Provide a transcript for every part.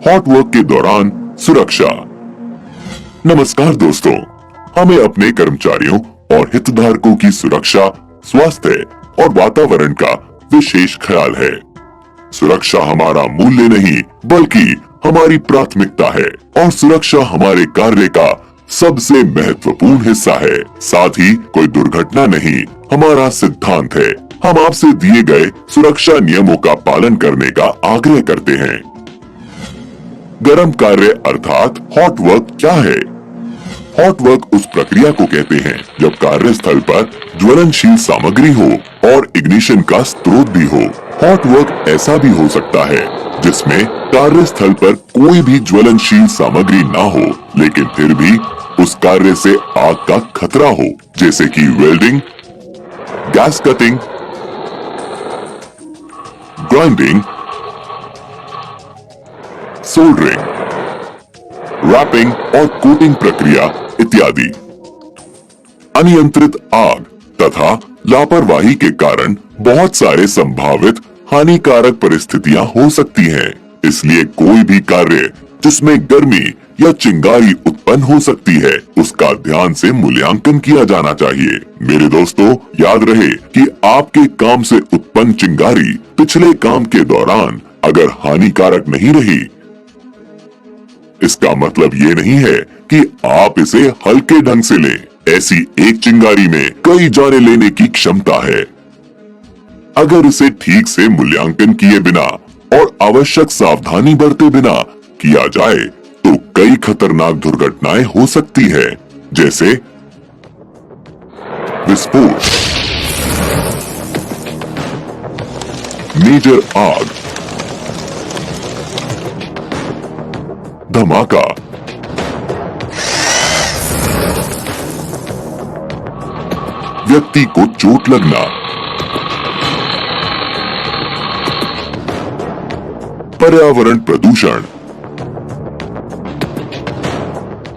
Hot work के दौरान सुरक्षा। नमस्कार दोस्तों, हमें अपने कर्मचारियों और हितधारकों की सुरक्षा, स्वास्थ्य और वातावरण का विशेष ख्याल है। सुरक्षा हमारा मूल्य नहीं बल्कि हमारी प्राथमिकता है और सुरक्षा हमारे कार्य का सबसे महत्वपूर्ण हिस्सा है। साथ ही कोई दुर्घटना नहीं हमारा सिद्धांत है। हम आपसे दिए गए सुरक्षा नियमों का पालन करने का आग्रह करते हैं। गर्म कार्य अर्थात हॉट वर्क क्या है? हॉट वर्क उस प्रक्रिया को कहते हैं जब कार्यस्थल पर ज्वलनशील सामग्री हो और इग्निशन का स्रोत भी हो। हॉट वर्क ऐसा भी हो सकता है जिसमें कार्यस्थल पर कोई भी ज्वलनशील सामग्री ना हो, लेकिन फिर भी उस कार्य से आग का खतरा हो, जैसे कि welding, gas cutting, grinding, soldering, wrapping और कोटिंग प्रक्रिया इत्यादि। अनियंत्रित आग तथा लापरवाही के कारण बहुत सारे संभावित हानिकारक परिस्थितियां हो सकती हैं। इसलिए कोई भी कार्य जिसमें गर्मी या चिंगारी उत्पन्न हो सकती है, उसका ध्यान से मूल्यांकन किया जाना चाहिए। मेरे दोस्तों, याद रहे कि आपके काम से उत्पन्न चिंगारी पिछले काम के दौरान अगर हानिकारक नहीं रही, इसका मतलब ये नहीं है कि आप इसे हल्के ढंग से लें। ऐसी एक चिंगारी में कई जाने लेने की क्षमता है। अगर इसे ठीक से मूल्यांकन किए बिना और आवश्यक सावधानी बरते बिना किया जाए तो कई खतरनाक दुर्घटनाएं हो सकती है, जैसे विस्फोट, मेजर आग, धमाका, व्यक्ति को चोट लगना, पर्यावरण प्रदूषण,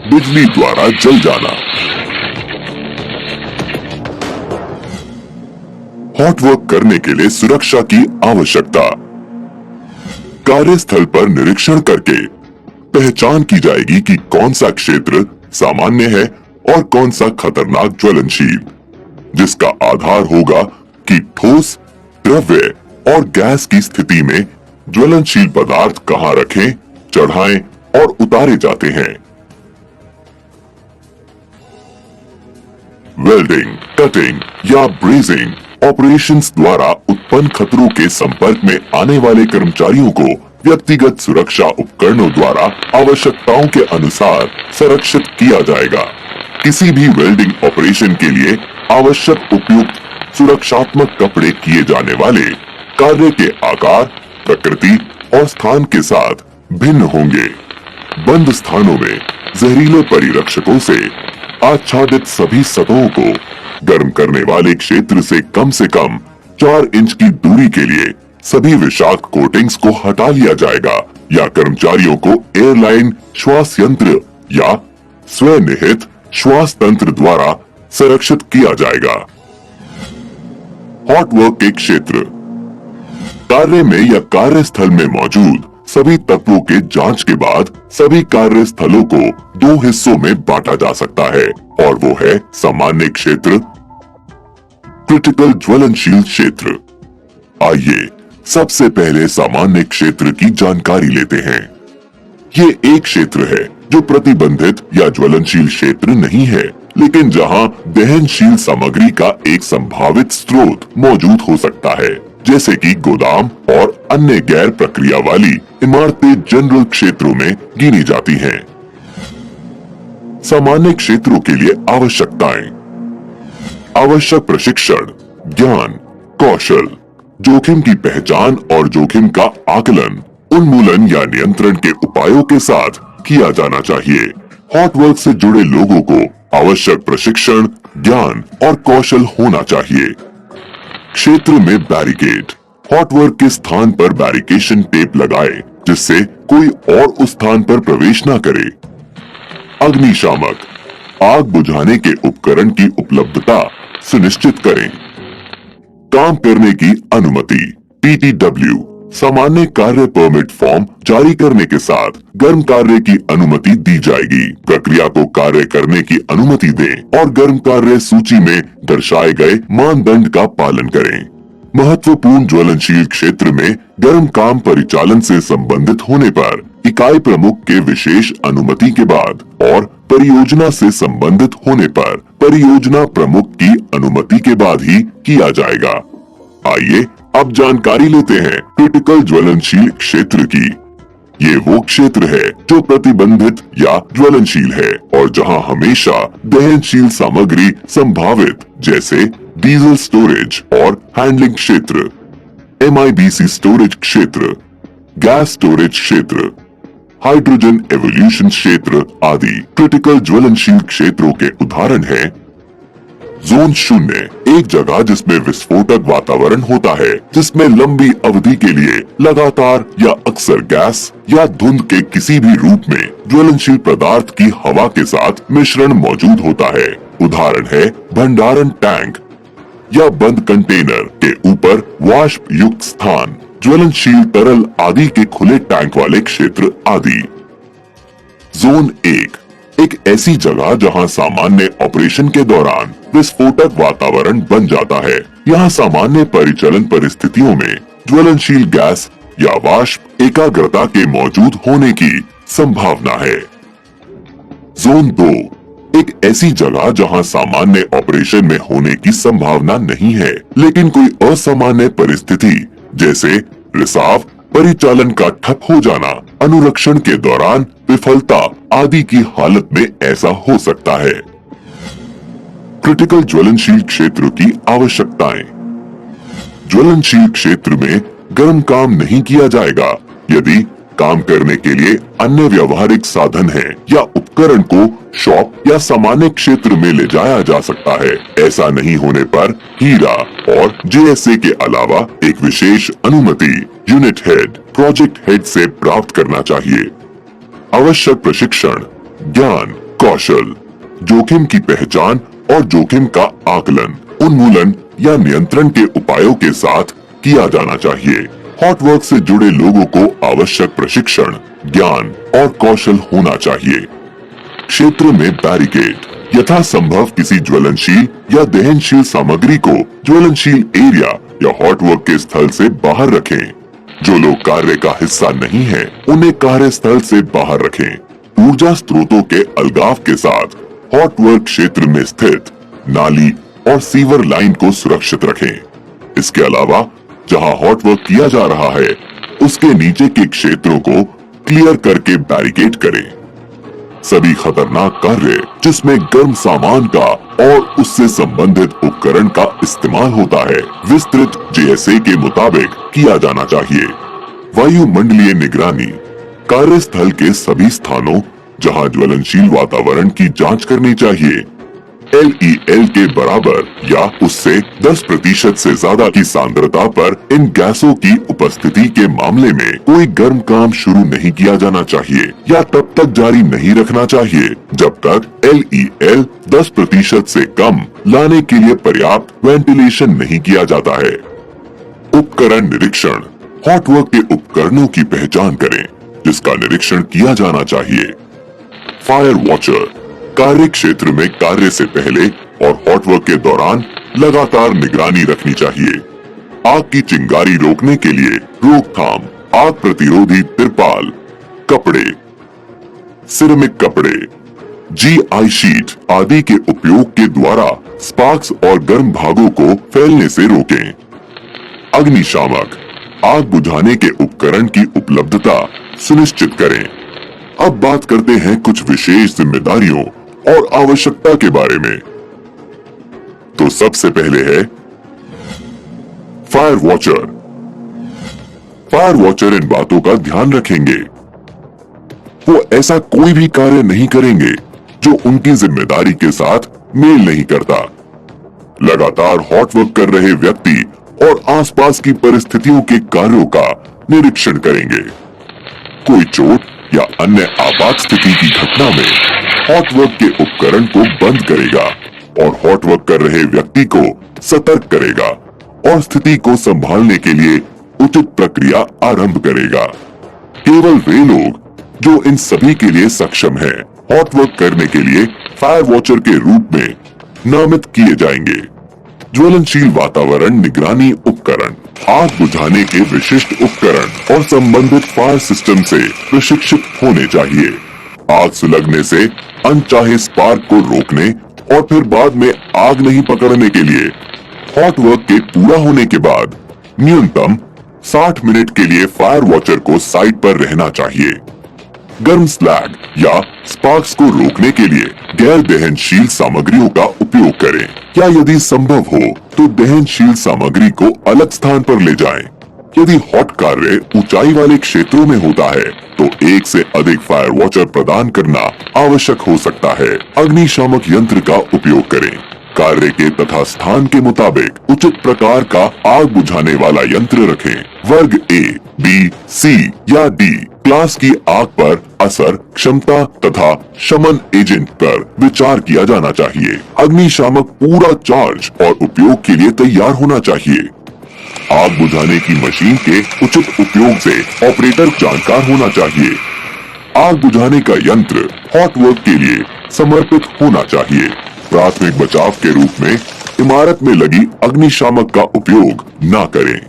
बिजली द्वारा जल जाना। हॉट वर्क करने के लिए सुरक्षा की आवश्यकता। कार्यस्थल पर निरीक्षण करके पहचान की जाएगी कि कौन सा क्षेत्र सामान्य है और कौन सा खतरनाक ज्वलनशील, जिसका आधार होगा कि ठोस, द्रव्य और गैस की स्थिति में ज्वलनशील पदार्थ कहां रखें, चढ़ाएं और उतारे जाते हैं। वेल्डिंग, कटिंग या ब्रेजिंग ऑपरेशंस द्वारा उत्पन्न खतरों के संपर्क में आने वाले कर्मचारियों को व्यक्तिगत सुरक्षा उपकरणों द्वारा आवश्यकताओं के अनुसार संरक्षित किया जाएगा। किसी भी वेल्डिंग ऑपरेशन के लिए आवश्यक उपयुक्त सुरक्षात्मक कपड़े किए जाने वाले कार्य के आकार, प्रकृति और स्थान के साथ भिन्न होंगे। बंद स्थानों में जहरीले परिरक्षकों से आच्छादित सभी सतहों को गर्म करने वाले क्षेत्र से कम 4 इंच की दूरी के लिए सभी विषाक्त कोटिंग्स को हटा लिया जाएगा या कर्मचारियों को एयरलाइन श्वास यंत्र या स्वनिहित श्वास तंत्र द्वारा संरक्षित किया जाएगा। हॉट वर्क के क्षेत्र। कार्य में या कार्यस्थल में मौजूद सभी तत्वों के जांच के बाद सभी कार्यस्थलों को 2 हिस्सों में बांटा जा सकता है, और वो है सामान्य क्षेत्र, क्रिटिकल ज्वलनशील क्षेत्र। आइए सबसे पहले सामान्य क्षेत्र की जानकारी लेते हैं। ये एक क्षेत्र है जो प्रतिबंधित या ज्वलनशील क्षेत्र नहीं है, लेकिन जहां दहनशील सामग्री का एक संभावित स्रोत मौजूद हो सकता है, जैसे कि गोदाम और अन्य गैर प्रक्रिया वाली इमारतें जनरल क्षेत्रों में गिनी जाती हैं। सामान्य क्षेत्रों के लिए आवश्यकताएं। आवश्यक प्रशिक्षण, ज्ञान, कौशल, जोखिम की पहचान और जोखिम का आकलन, उन्मूलन या नियंत्रण के उपायों के साथ किया जाना चाहिए। हॉट वर्क से जुड़े लोगों को आवश्यक प्रशिक्षण, ज्ञान और कौशल होना चाहिए। क्षेत्र में बैरिकेड। हॉट वर्क के स्थान पर बैरिकेशन टेप लगाए जिससे कोई और उस स्थान पर प्रवेश न करे। अग्निशामक। आग बुझाने के उपकरण की उपलब्धता सुनिश्चित करें। काम करने की अनुमति, PTW, सामान्य कार्य परमिट फॉर्म जारी करने के साथ गर्म कार्य की अनुमति दी जाएगी। प्रक्रिया को कार्य करने की अनुमति दें और गर्म कार्य सूची में दर्शाए गए मानदंड का पालन करें। महत्वपूर्ण ज्वलनशील क्षेत्र में गर्म काम परिचालन से संबंधित होने पर इकाई प्रमुख के विशेष अनुमति के बाद और परियोजना से संबंधित होने पर परियोजना प्रमुख की अनुमति के बाद ही किया जाएगा। आइए अब जानकारी लेते हैं क्रिटिकल ज्वलनशील क्षेत्र की। ये वो क्षेत्र है जो प्रतिबंधित या ज्वलनशील है और जहां हमेशा दहनशील सामग्री संभावित, जैसे डीजल स्टोरेज और हैंडलिंग क्षेत्र, MIBC स्टोरेज क्षेत्र, गैस स्टोरेज क्षेत्र, हाइड्रोजन एवोल्यूशन क्षेत्र आदि क्रिटिकल ज्वलनशील क्षेत्रों के उदाहरण हैं। जोन 0 एक जगह जिसमें विस्फोटक वातावरण होता है, जिसमें लंबी अवधि के लिए लगातार या अक्सर गैस या धुंध के किसी भी रूप में ज्वलनशील पदार्थ की हवा के साथ मिश्रण मौजूद होता है। उदाहरण है भंडारण टैंक या बंद कंटेनर के ऊपर वाष्प युक्त स्थान, ज्वलनशील तरल आदि के खुले टैंक वाले क्षेत्र आदि। जोन 1 एक ऐसी जगह जहां सामान्य ऑपरेशन के दौरान विस्फोटक वातावरण बन जाता है। यहाँ सामान्य परिचालन परिस्थितियों में ज्वलनशील गैस या वाष्प एकाग्रता के मौजूद होने की संभावना है। जोन 2 एक ऐसी जगह जहां सामान्य ऑपरेशन में होने की संभावना नहीं है, लेकिन कोई असामान्य परिस्थिति जैसे रिसाव, परिचालन का ठप हो जाना, अनुरक्षण के दौरान विफलता आदि की हालत में ऐसा हो सकता है। क्रिटिकल ज्वलनशील क्षेत्र की आवश्यकताएं। ज्वलनशील क्षेत्र में गर्म काम नहीं किया जाएगा यदि काम करने के लिए अन्य व्यावहारिक साधन है या उपकरण को शॉप या सामान्य क्षेत्र में ले जाया जा सकता है। ऐसा नहीं होने पर हीरा और JSA के अलावा एक विशेष अनुमति यूनिट हेड, प्रोजेक्ट हेड से प्राप्त करना चाहिए। आवश्यक प्रशिक्षण, ज्ञान, कौशल, जोखिम की पहचान और जोखिम का आकलन, उन्मूलन या नियंत्रण के उपायों के साथ किया जाना चाहिए। हॉटवर्क से जुड़े लोगों को आवश्यक प्रशिक्षण, ज्ञान और कौशल होना चाहिए। क्षेत्र में बैरिकेड, यथासंभव किसी ज्वलनशील या दहनशील सामग्री को ज्वलनशील एरिया या हॉटवर्क के स्थल से बाहर रखें। जो लोग कार्य का हिस्सा नहीं है, उन्हें कार्यस्थल से बाहर रखें। ऊर्जा स्रोतों के अलगाव के साथ हॉटवर्क क्षेत्र में स्थित नाली और सीवर लाइन को सुरक्षित रखें। इसके अलावा जहां हॉटवर्क किया जा रहा है, उसके नीचे के क्षेत्रों को क्लियर करके बैरिकेड करें। सभी खतरनाक कार्य जिसमें गर्म सामान का और उससे संबंधित उपकरण का इस्तेमाल होता है, विस्तृत JSA के मुताबिक किया जाना चाहिए। वायुमंडलीय निगरानी, कार्यस्थल के सभी स्थानों जहां ज्वलनशील वातावरण की जांच करनी चाहिए, LEL के बराबर या उससे 10% से ज्यादा की सांद्रता पर इन गैसों की उपस्थिति के मामले में कोई गर्म काम शुरू नहीं किया जाना चाहिए या तब तक जारी नहीं रखना चाहिए जब तक LEL 10% से कम लाने के लिए पर्याप्त वेंटिलेशन नहीं किया जाता है। उपकरण निरीक्षण, हॉटवर्क के उपकरणों की पहचान करें जिसका निरीक्षण किया जाना चाहिए। फायर वॉचर, कार्य क्षेत्र में कार्य से पहले और हॉटवर्क के दौरान लगातार निगरानी रखनी चाहिए। आग की चिंगारी रोकने के लिए रोकथाम, आग प्रतिरोधी तिरपाल, कपड़े, सिरेमिक कपड़े, GI शीट आदि के उपयोग के द्वारा स्पार्क्स और गर्म भागों को फैलने से रोकें। अग्निशामक, आग बुझाने के उपकरण की उपलब्धता सुनिश्चित करें। अब बात करते हैं कुछ विशेष जिम्मेदारियों और आवश्यकता के बारे में। तो सबसे पहले है फायर वॉचर। फायर वॉचर इन बातों का ध्यान रखेंगे। वो ऐसा कोई भी कार्य नहीं करेंगे जो उनकी जिम्मेदारी के साथ मेल नहीं करता। लगातार हॉटवर्क कर रहे व्यक्ति और आसपास की परिस्थितियों के कार्यों का निरीक्षण करेंगे। कोई चोट या अन्य आपात स्थिति की घटना में हॉटवर्क के उपकरण को बंद करेगा और हॉटवर्क कर रहे व्यक्ति को सतर्क करेगा और स्थिति को संभालने के लिए उचित प्रक्रिया आरंभ करेगा। केवल वे लोग जो इन सभी के लिए सक्षम हैं, हॉट वर्क करने के लिए फायर वॉचर के रूप में नामित किए जाएंगे। ज्वलनशील वातावरण निगरानी उपकरण, आग बुझाने के विशिष्ट उपकरण और संबंधित फायर सिस्टम से प्रशिक्षित होने चाहिए। आग सुलगने से अनचाहे स्पार्क को रोकने और फिर बाद में आग नहीं पकड़ने के लिए हॉट वर्क के पूरा होने के बाद न्यूनतम 60 मिनट के लिए फायर वॉचर को साइट पर रहना चाहिए। गर्म स्लैग या स्पार्क्स को रोकने के लिए गैर दहनशील सामग्रियों का उपयोग करें या यदि संभव हो तो दहनशील सामग्री को अलग स्थान पर ले जाएं। यदि हॉट कार्य ऊंचाई वाले क्षेत्रों में होता है तो एक से अधिक फायर वॉचर प्रदान करना आवश्यक हो सकता है। अग्निशामक यंत्र का उपयोग करें। कार्य के तथा स्थान के मुताबिक उचित प्रकार का आग बुझाने वाला यंत्र रखें। वर्ग ए, बी, सी या डी क्लास की आग पर असर, क्षमता तथा शमन एजेंट पर विचार किया जाना चाहिए। अग्निशामक पूरा चार्ज और उपयोग के लिए तैयार होना चाहिए। आग बुझाने की मशीन के उचित उपयोग से ऑपरेटर जानकार होना चाहिए। आग बुझाने का यंत्र हॉट वर्क के लिए समर्पित होना चाहिए। प्राथमिक बचाव के रूप में इमारत में लगी अग्निशामक का उपयोग न करें।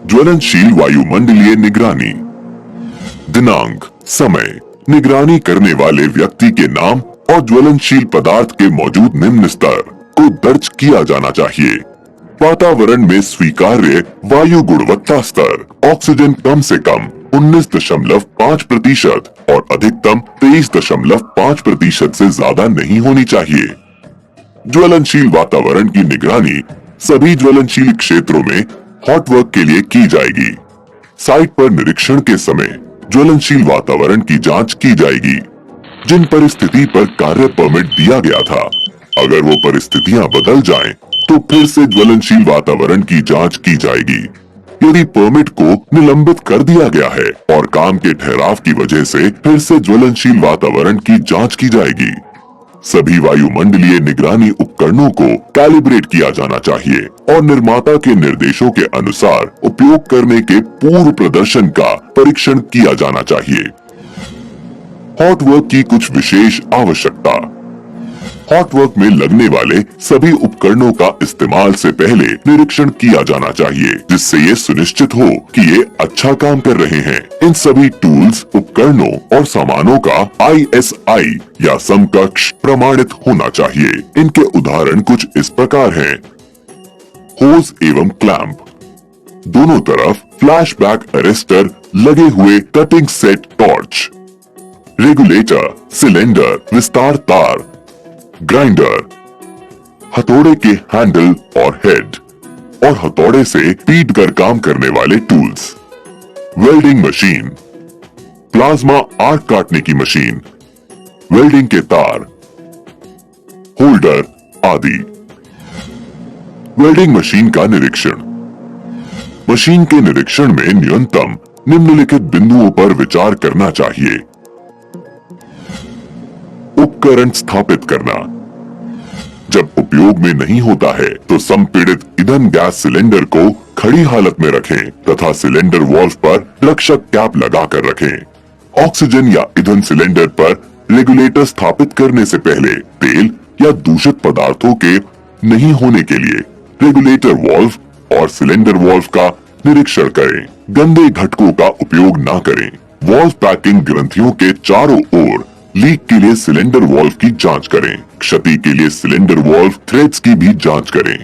ज्वलनशील वायुमंडलीय निगरानी, दिनांक, समय, निगरानी करने वाले व्यक्ति के नाम और ज्वलनशील पदार्थ के मौजूद निम्न स्तर को दर्ज किया जाना चाहिए। वातावरण में स्वीकार्य वायु गुणवत्ता स्तर, ऑक्सीजन कम से कम 19.5% और अधिकतम 23.5% से ज्यादा नहीं होनी चाहिए। ज्वलनशील वातावरण की निगरानी सभी ज्वलनशील क्षेत्रों में हॉट वर्क के लिए की जाएगी। साइट पर निरीक्षण के समय ज्वलनशील वातावरण की जांच की जाएगी। जिन परिस्थिति पर कार्य परमिट दिया गया था, अगर वो परिस्थितियां बदल जाएं, तो फिर से ज्वलनशील वातावरण की जांच की जाएगी। यदि परमिट को निलंबित कर दिया गया है और काम के ठहराव की वजह से फिर से ज्वलनशील वातावरण की जांच की जाएगी। सभी वायुमंडलीय निगरानी उपकरणों को कैलिब्रेट किया जाना चाहिए और निर्माता के निर्देशों के अनुसार उपयोग करने के पूर्व प्रदर्शन का परीक्षण किया जाना चाहिए। हॉट वर्क की कुछ विशेष आवश्यकता। हॉट वर्क में लगने वाले सभी उपकरणों का इस्तेमाल से पहले निरीक्षण किया जाना चाहिए, जिससे ये सुनिश्चित हो कि ये अच्छा काम कर रहे हैं। इन सभी टूल्स, उपकरणों और सामानों का ISI या समकक्ष प्रमाणित होना चाहिए। इनके उदाहरण कुछ इस प्रकार हैं। होज एवं क्लैंप, दोनों तरफ फ्लैशबैक अरेस्टर लगे हुए cutting set torch, regulator, cylinder, विस्तार तार, ग्राइंडर, हथौड़े के हैंडल और हेड और हथौड़े से पीट कर काम करने वाले tools, welding machine, plasma arc काटने की मशीन, वेल्डिंग के तार, होल्डर आदि। वेल्डिंग मशीन का निरीक्षण। मशीन के निरीक्षण में न्यूनतम निम्नलिखित बिंदुओं पर विचार करना चाहिए। उपकरण स्थापित करना। जब उपयोग में नहीं होता है तो संपीड़ित ईंधन गैस सिलेंडर को खड़ी हालत में रखें तथा सिलेंडर वॉल्व पर रक्षक कैप लगाकर रखें। ऑक्सीजन या ईंधन सिलेंडर पर रेगुलेटर स्थापित करने से पहले तेल या दूषित पदार्थों के नहीं होने के लिए रेगुलेटर वॉल्व और सिलेंडर वॉल्व का निरीक्षण करें। गंदे घटकों का उपयोग न करें। वॉल्व पैकिंग ग्रंथियों के चारों ओर लीक के लिए सिलेंडर वॉल्व की जांच करें। क्षति के लिए सिलेंडर वॉल्व थ्रेड्स की भी जांच करें।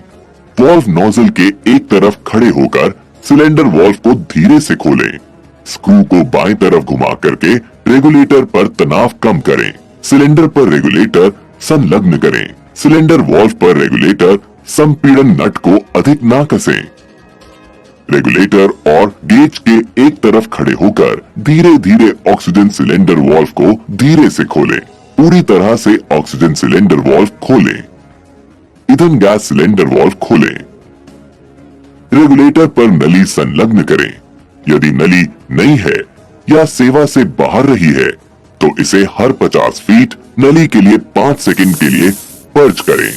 वॉल्व नोजल के एक तरफ खड़े होकर सिलेंडर वॉल्व को धीरे से खोलें। स्क्रू को बाएं तरफ घुमा करके रेगुलेटर पर तनाव कम करें। सिलेंडर पर रेगुलेटर संलग्न करें। सिलेंडर वॉल्व पर रेगुलेटर संपीड़न नट को अधिक ना कसें। रेगुलेटर और गेज के एक तरफ खड़े होकर धीरे धीरे ऑक्सीजन सिलेंडर वॉल्व को धीरे से खोलें। पूरी तरह से ऑक्सीजन सिलेंडर वॉल्व खोलें। ईंधन गैस सिलेंडर वॉल्व खोलें। रेगुलेटर पर नली संलग्न करें। यदि नली नहीं है या सेवा से बाहर रही है तो इसे हर 50 फीट नली के लिए 5 सेकंड के लिए पर्ज करें।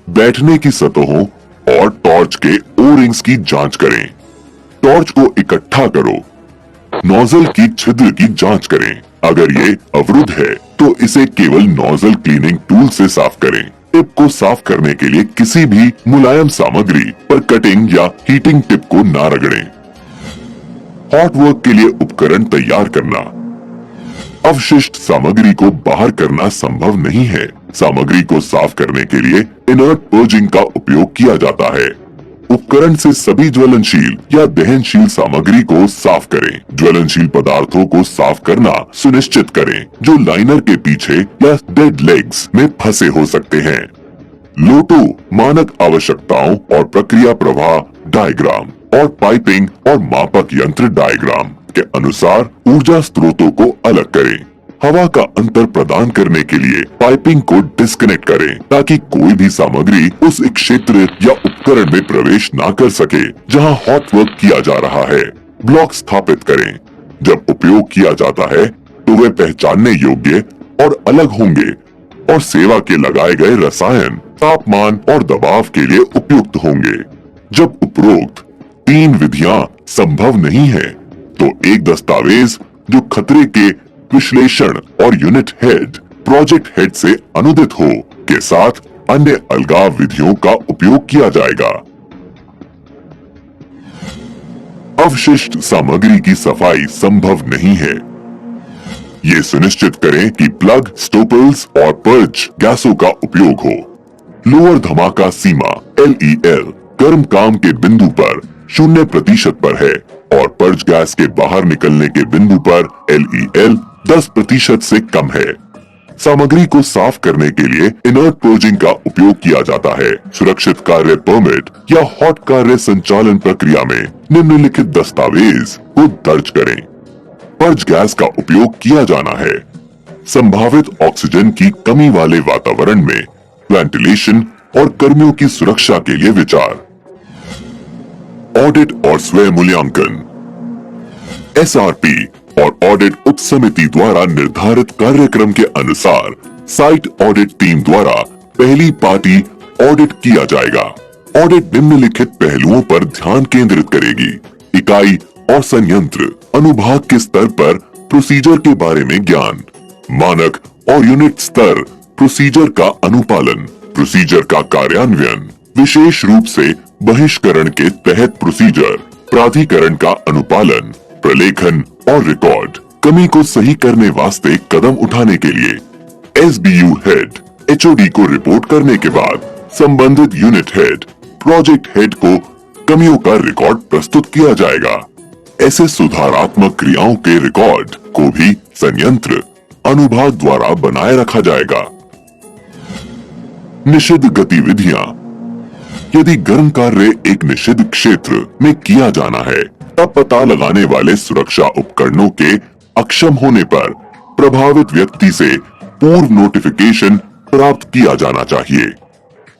बैठने की सतहों और टॉर्च के ओ रिंग्स की जांच करें। टॉर्च को इकट्ठा करो। नोजल की छिद्र की जांच करें। अगर ये अवरुद्ध है तो इसे केवल नोजल क्लीनिंग टूल से साफ करें। टिप को साफ करने के लिए किसी भी मुलायम सामग्री पर कटिंग या हीटिंग टिप को ना रगड़ें। हॉट वर्क के लिए उपकरण तैयार करना। अवशिष्ट सामग्री को बाहर करना संभव नहीं है। सामग्री को साफ करने के लिए इनर्ट पर्जिंग का उपयोग किया जाता है। उपकरण से सभी ज्वलनशील या दहनशील सामग्री को साफ करें। ज्वलनशील पदार्थों को साफ करना सुनिश्चित करें जो लाइनर के पीछे या डेड लेग्स में फंसे हो सकते हैं। लोटो मानक आवश्यकताओं और प्रक्रिया प्रवाह डायग्राम और पाइपिंग और मापक यंत्र डायग्राम के अनुसार ऊर्जा स्रोतों को अलग करें। हवा का अंतर प्रदान करने के लिए पाइपिंग को डिस्कनेक्ट करें ताकि कोई भी सामग्री उस क्षेत्र या उपकरण में प्रवेश ना कर सके जहां हॉट वर्क किया जा रहा है। ब्लॉक स्थापित करें। जब उपयोग किया जाता है तो वे पहचानने योग्य और अलग होंगे और सेवा के लगाए गए रसायन तापमान और दबाव के लिए उपयुक्त होंगे। जब उपरोक्त 3 विधियां संभव नहीं है तो एक दस्तावेज जो खतरे के विश्लेषण और यूनिट हेड प्रोजेक्ट हेड से अनुदित हो के साथ अन्य अलगाव विधियों का उपयोग किया जाएगा। अवशिष्ट सामग्री की सफाई संभव नहीं है। ये सुनिश्चित करें कि प्लग, स्टोपल्स और पर्ज गैसों का उपयोग हो। लोअर धमाका सीमा LEL गर्म काम के बिंदु पर 0% पर है और पर्ज गैस के बाहर निकलने के बिंदु पर LEL 10% से कम है। सामग्री को साफ करने के लिए इनर्ट पर्जिंग का उपयोग किया जाता है। सुरक्षित कार्य परमिट या हॉट कार्य संचालन प्रक्रिया में निम्नलिखित दस्तावेज को दर्ज करें। पर्ज गैस का उपयोग किया जाना है। संभावित ऑक्सीजन की कमी वाले वातावरण में वेंटिलेशन और कर्मियों की सुरक्षा के लिए विचार। ऑडिट और स्वयं मूल्यांकन। SRP और ऑडिट उप समिति द्वारा निर्धारित कार्यक्रम के अनुसार साइट ऑडिट टीम द्वारा पहली पार्टी ऑडिट किया जाएगा। ऑडिट निम्नलिखित पहलुओं पर ध्यान केंद्रित करेगी। इकाई और संयंत्र अनुभाग के स्तर पर प्रोसीजर के बारे में ज्ञान। मानक और यूनिट स्तर प्रोसीजर का अनुपालन। प्रोसीजर का कार्यान्वयन विशेष रूप से बहिष्करण के तहत प्रोसीजर। प्राधिकरण का अनुपालन, प्रलेखन और रिकॉर्ड। कमी को सही करने वास्ते कदम उठाने के लिए SBU हेड HOD को रिपोर्ट करने के बाद संबंधित यूनिट हेड प्रोजेक्ट हेड को कमियों का रिकॉर्ड प्रस्तुत किया जाएगा। ऐसे सुधारात्मक क्रियाओं के रिकॉर्ड को भी संयंत्र अनुभाग द्वारा बनाए रखा जाएगा। निषिद्ध गतिविधियां। यदि गर्म कार्य एक निषिद्ध क्षेत्र में किया जाना है तब पता लगाने वाले सुरक्षा उपकरणों के अक्षम होने पर प्रभावित व्यक्ति से पूर्व नोटिफिकेशन प्राप्त किया जाना चाहिए।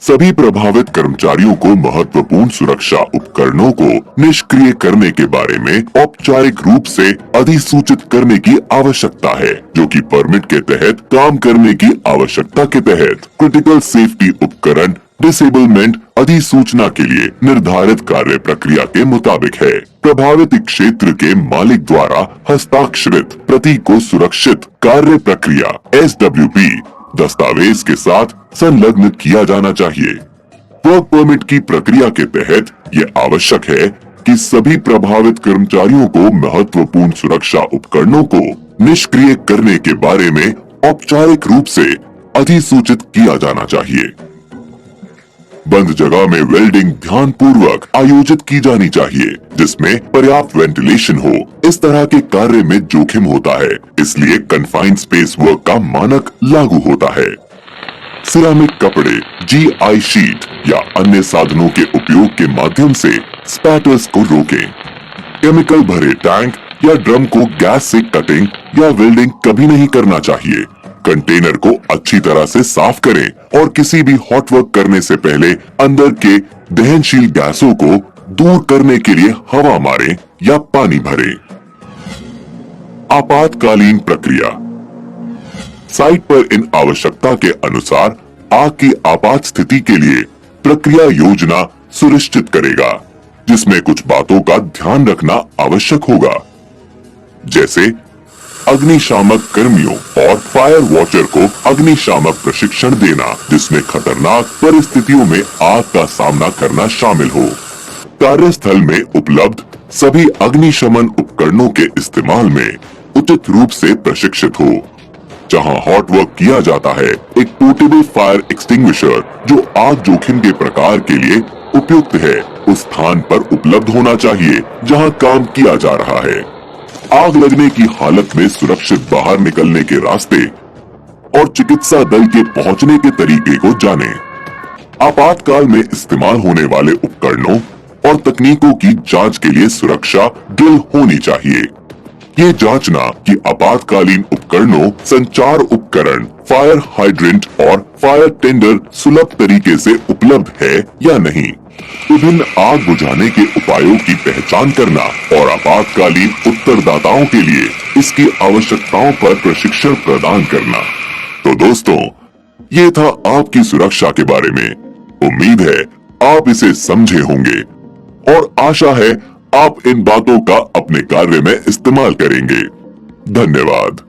सभी प्रभावित कर्मचारियों को महत्वपूर्ण सुरक्षा उपकरणों को निष्क्रिय करने के बारे में औपचारिक रूप से अधिसूचित करने की आवश्यकता है, जो कि परमिट के तहत काम करने की आवश्यकता के तहत क्रिटिकल सेफ्टी उपकरण डिसेबलमेंट अधिसूचना के लिए निर्धारित कार्य प्रक्रिया के मुताबिक है। प्रभावित क्षेत्र के मालिक द्वारा हस्ताक्षरित प्रति को सुरक्षित कार्य प्रक्रिया SWP दस्तावेज के साथ संलग्न किया जाना चाहिए। वर्क परमिट की प्रक्रिया के तहत ये आवश्यक है कि सभी प्रभावित कर्मचारियों को महत्वपूर्ण सुरक्षा उपकरणों को निष्क्रिय करने के बारे में औपचारिक रूप से अधिसूचित किया जाना चाहिए। बंद जगह में वेल्डिंग ध्यानपूर्वक आयोजित की जानी चाहिए, जिसमें पर्याप्त वेंटिलेशन हो। इस तरह के कार्य में जोखिम होता है, इसलिए कन्फाइंड स्पेस वर्क का मानक लागू होता है। सिरामिक कपड़े, GI शीट या अन्य साधनों के उपयोग के माध्यम से स्पैटर्स को रोकें। केमिकल भरे टैंक या ड्रम को गैस से कटिंग या वेल्डिंग कभी नहीं करना चाहिए। कंटेनर को अच्छी तरह से साफ करें और किसी भी हॉट वर्क करने से पहले अंदर के दहनशील गैसों को दूर करने के लिए हवा मारें या पानी भरें। आपातकालीन प्रक्रिया। साइट पर इन आवश्यकता के अनुसार आग की आपात स्थिति के लिए प्रक्रिया योजना सुनिश्चित करेगा, जिसमें कुछ बातों का ध्यान रखना आवश्यक होगा, जैसे अग्निशामक कर्मियों और फायर वॉचर को अग्निशामक प्रशिक्षण देना, जिसमें खतरनाक परिस्थितियों में आग का सामना करना शामिल हो। कार्यस्थल में उपलब्ध सभी अग्निशमन उपकरणों के इस्तेमाल में उचित रूप से प्रशिक्षित हो। जहां हॉट वर्क किया जाता है, एक पोर्टेबल फायर एक्सटिंग्विशर जो आग जोखिम के प्रकार के लिए उपयुक्त है, उस स्थान पर उपलब्ध होना चाहिए जहां काम किया जा रहा है। आग लगने की हालत में सुरक्षित बाहर निकलने के रास्ते और चिकित्सा दल के पहुंचने के तरीके को जानें। आपातकाल में इस्तेमाल होने वाले उपकरणों और तकनीकों की जांच के लिए सुरक्षा ड्रिल होनी चाहिए। ये जांचना कि आपातकालीन उपकरणों, संचार उपकरण, फायर हाइड्रेंट और फायर टेंडर सुलभ तरीके से उपलब्ध है या नहीं। विभिन्न आग बुझाने के उपायों की पहचान करना और आपातकालीन उत्तरदाताओं के लिए इसकी आवश्यकताओं पर प्रशिक्षण प्रदान करना। तो दोस्तों, ये था आपकी सुरक्षा के बारे में। उम्मीद है आप इसे समझे होंगे और आशा है आप इन बातों का अपने कार्य में इस्तेमाल करेंगे। धन्यवाद।